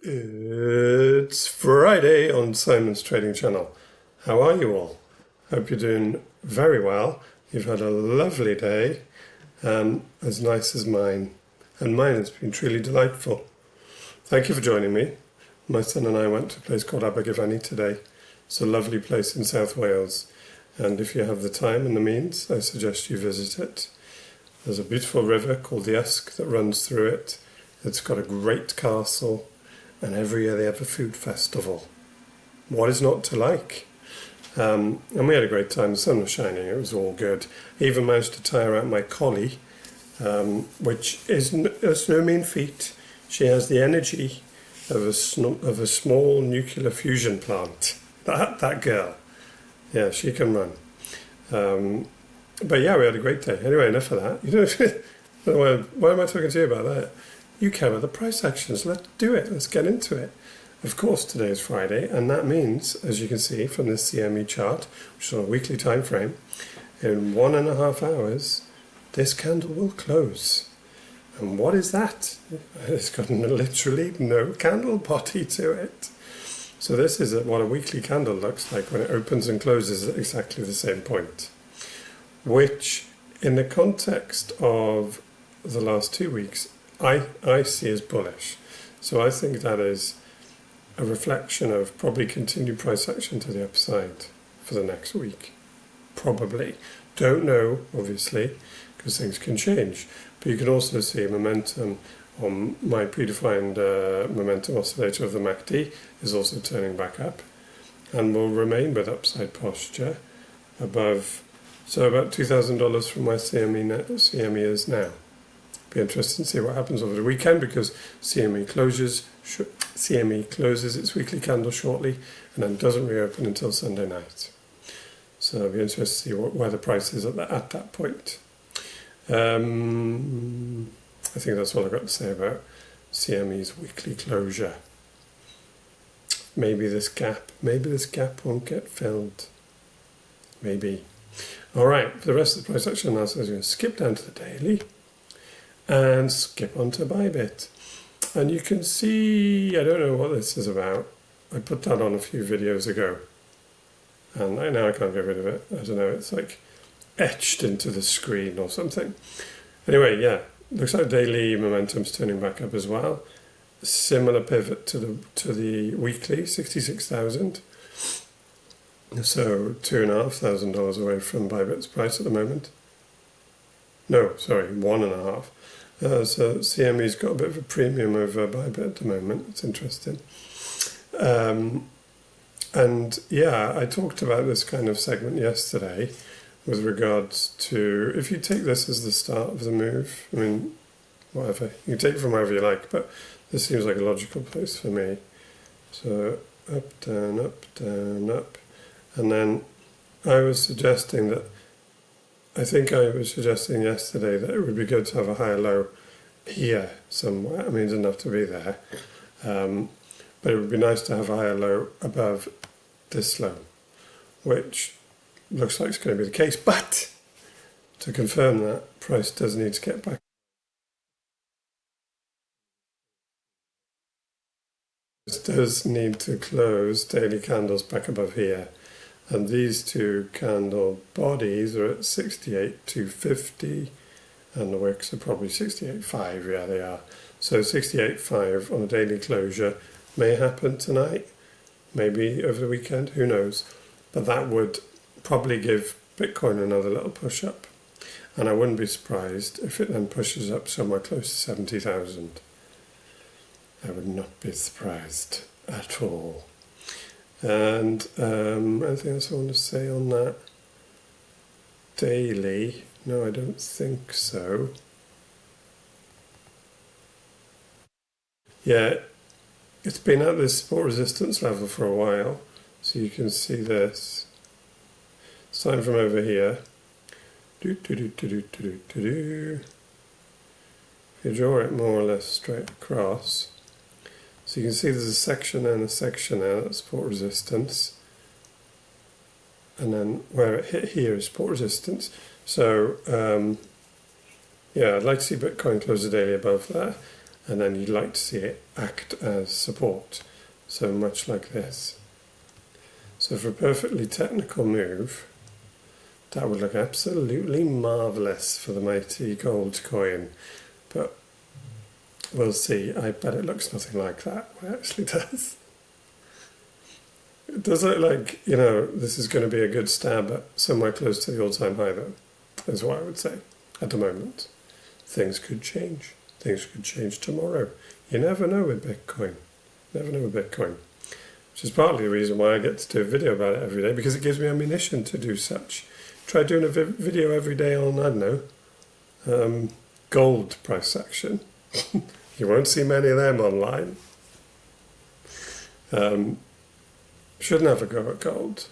It's Friday on Simon's Trading Channel. How are you all? Hope you're doing very well. You've had a lovely day, as nice as mine. And mine has been truly delightful. Thank you for joining me. My son and I went to a place called Abergavenny today. It's a lovely place in South Wales. And if you have the time and the means, I suggest you visit it. There's a beautiful river called the Usk that runs through it. It's got a great castle. And every year they have a food festival. What is not to like? And we had a great time. The sun was shining. It was all good. I even managed to tire out my collie, which is no mean feat. She has the energy of a small nuclear fusion plant. That girl. Yeah, she can run. But yeah, we had a great day. Anyway, enough of that. Why am I talking to you about that? You care about the price actions. Let's do it. Let's get into it. Of course, today is Friday, and that means, as you can see from this CME chart, which is on a weekly time frame, in 1.5 hours, this candle will close. And what is that? It's got literally no candle body to it. So this is what a weekly candle looks like when it opens and closes at exactly the same point, which, in the context of the last 2 weeks, I see as bullish. So I think that is a reflection of probably continued price action to the upside for the next week. Probably. Don't know, obviously, because things can change. But you can also see momentum on my predefined momentum oscillator of the MACD is also turning back up and will remain with upside posture above, so about $2,000 from my CME is now. Be interested to see what happens over the weekend because CME closes its weekly candle shortly and then doesn't reopen until Sunday night. So I'll be interested to see where the price is at that point. I think that's all I've got to say about CME's weekly closure. Maybe this gap won't get filled. Maybe. All right, for the rest of the price action analysis, I'm going to skip down to the daily and skip on to Bybit. And you can see, I don't know what this is about. I put that on a few videos ago. And now I can't get rid of it. I don't know, it's like etched into the screen or something. Anyway, yeah, looks like daily momentum's turning back up as well. Similar pivot to the weekly, 66,000. So $2,500 away from Bybit's price at the moment. No, sorry, 1.5. So CME's got a bit of a premium over Bybit at the moment. It's interesting. And yeah, I talked about this kind of segment yesterday with regards to, if you take this as the start of the move, I mean, whatever, you can take it from wherever you like, but this seems like a logical place for me. So up, down, up. And then I was suggesting that, I think I was suggesting yesterday that it would be good to have a higher low here somewhere. I mean, it doesn't have to be there. But it would be nice to have a higher low above this low, which looks like it's going to be the case. But to confirm that, price does need to get back. This does need to close daily candles back above here. And these two candle bodies are at 68,250 and the wicks are probably 68.5, yeah they are. So 68.5 on a daily closure may happen tonight, maybe over the weekend, who knows. But that would probably give Bitcoin another little push up. And I wouldn't be surprised if it then pushes up somewhere close to 70,000. I would not be surprised at all. And anything else I want to say on that? Daily? No, I don't think so. Yeah, it's been at this support resistance level for a while. So you can see this. Starting from over here. If you draw it more or less straight across, so you can see there's a section there and a section there, that's support resistance. And then where it hit here is support resistance. So, yeah, I'd like to see Bitcoin close the daily above that. and then you'd like to see it act as support. So much like this. So for a perfectly technical move, that would look absolutely marvellous for the mighty gold coin. But we'll see. I bet it looks nothing like that. It actually does. It does look like, this is going to be a good stab at somewhere close to the all-time high, though, is what I would say at the moment. Things could change. Things could change tomorrow. You never know with Bitcoin. Never know with Bitcoin. Which is partly the reason why I get to do a video about it every day, because it gives me ammunition to do such. Try doing a video every day on, I don't know, gold price action. You won't see many of them online. Should never go at gold.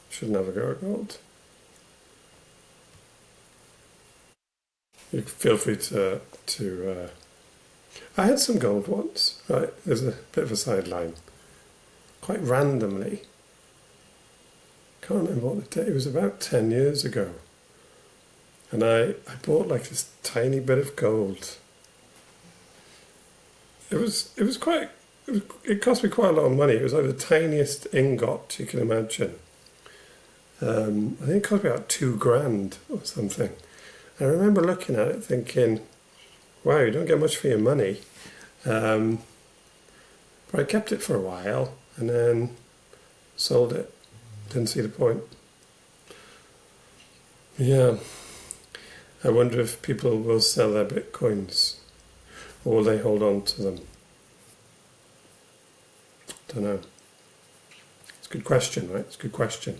Should never go at gold. You feel free to I had some gold once, right? There's a bit of a sideline. Quite randomly. Can't remember what the day, it was about 10 years ago. And I bought like this tiny bit of gold. It cost me quite a lot of money. It was like the tiniest ingot you can imagine. I think it cost me about $2,000 or something. I remember looking at it thinking, wow, you don't get much for your money. But I kept it for a while and then sold it. Didn't see the point. Yeah. I wonder if people will sell their bitcoins or will they hold on to them? Don't know. It's a good question, right? It's a good question.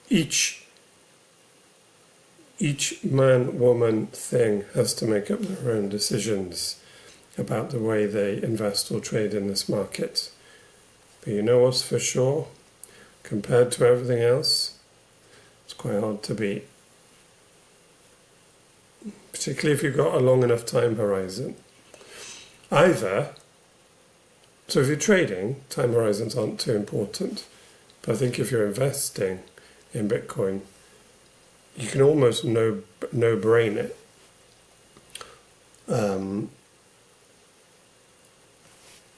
Each man, woman, thing has to make up their own decisions about the way they invest or trade in this market. But you know what's for sure? Compared to everything else, it's quite hard to beat. Particularly if you've got a long enough time horizon. So if you're trading, time horizons aren't too important. But I think if you're investing in Bitcoin, you can almost no-brain it.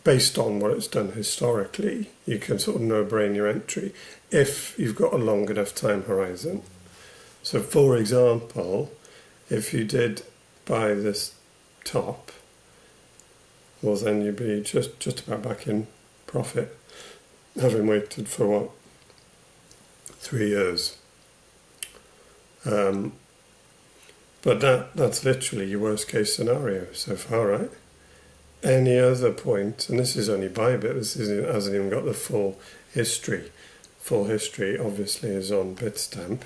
Based on what it's done historically, you can sort of no-brain your entry if you've got a long enough time horizon. So for example, if you did buy this top, well then you'd be just about back in profit, having waited for 3 years. But that's literally your worst case scenario so far, right? Any other point, and this is only Bybit, hasn't even got the full history. Full history obviously is on Bitstamp.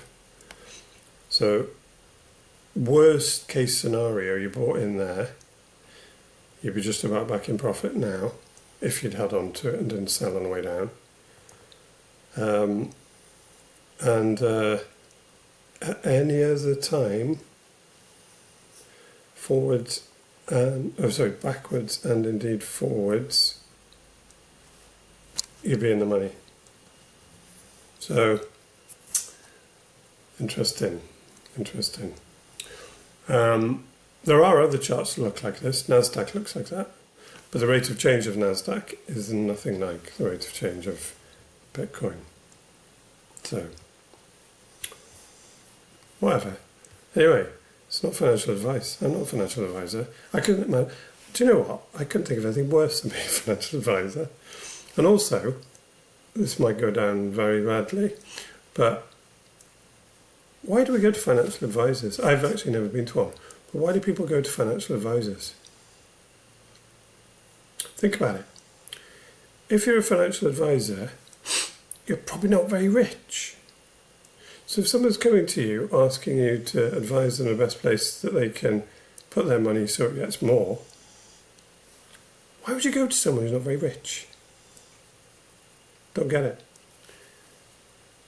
So worst case scenario, you bought in there, you'd be just about back in profit now if you'd held on to it and didn't sell on the way down. At any other time, backwards and indeed forwards, you'd be in the money. So, interesting. There are other charts that look like this. NASDAQ looks like that. But the rate of change of NASDAQ is nothing like the rate of change of Bitcoin. So, whatever. Anyway, it's not financial advice. I'm not a financial advisor. Do you know what? I couldn't think of anything worse than being a financial advisor. And also, this might go down very badly, but why do we go to financial advisors? I've actually never been to one. But why do people go to financial advisors? Think about it. If you're a financial advisor, you're probably not very rich. So if someone's coming to you asking you to advise them the best place that they can put their money so it gets more, why would you go to someone who's not very rich? Don't get it.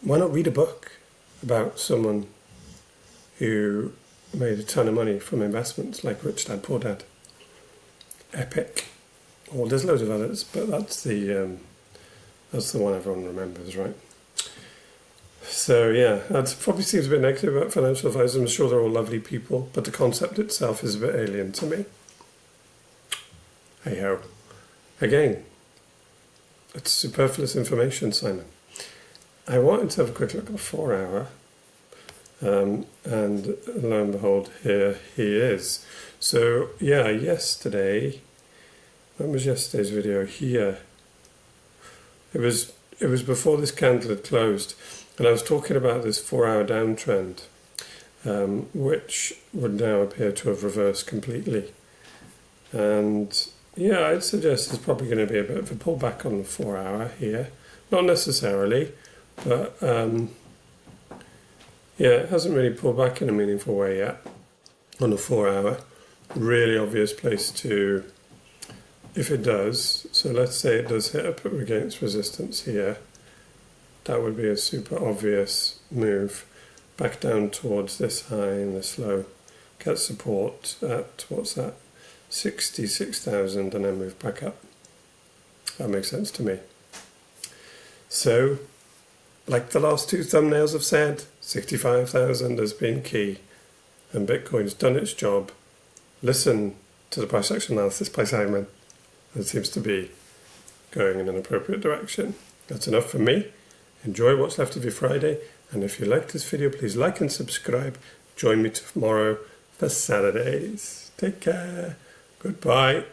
Why not read a book about someone who made a ton of money from investments like Rich Dad Poor Dad? Epic. Well, there's loads of others, but that's the one everyone remembers, right? So yeah, that probably seems a bit negative about financial advisors. I'm sure they're all lovely people, but the concept itself is a bit alien to me. hey ho. Again, it's superfluous information, Simon. I wanted to have a quick look at the 4 hour, and lo and behold, here he is. So yeah, yesterday, when was yesterday's video? Here. It was before this candle had closed, and I was talking about this 4 hour downtrend, which would now appear to have reversed completely. And yeah, I'd suggest there's probably going to be a bit of a pullback on the 4 hour here. Not necessarily, but yeah, it hasn't really pulled back in a meaningful way yet on the 4 hour. Really obvious place to, if it does, so let's say it does hit up against resistance here, that would be a super obvious move back down towards this high and this low, get support at, what's that, 66,000, and then move back up. That makes sense to me. So, like the last two thumbnails have said, 65,000 has been key, and Bitcoin's done its job. Listen to the price action analysis by Simon. It seems to be going in an appropriate direction. That's enough for me. Enjoy what's left of your Friday, and if you liked this video, please like and subscribe. Join me tomorrow for Saturdays. Take care. Goodbye.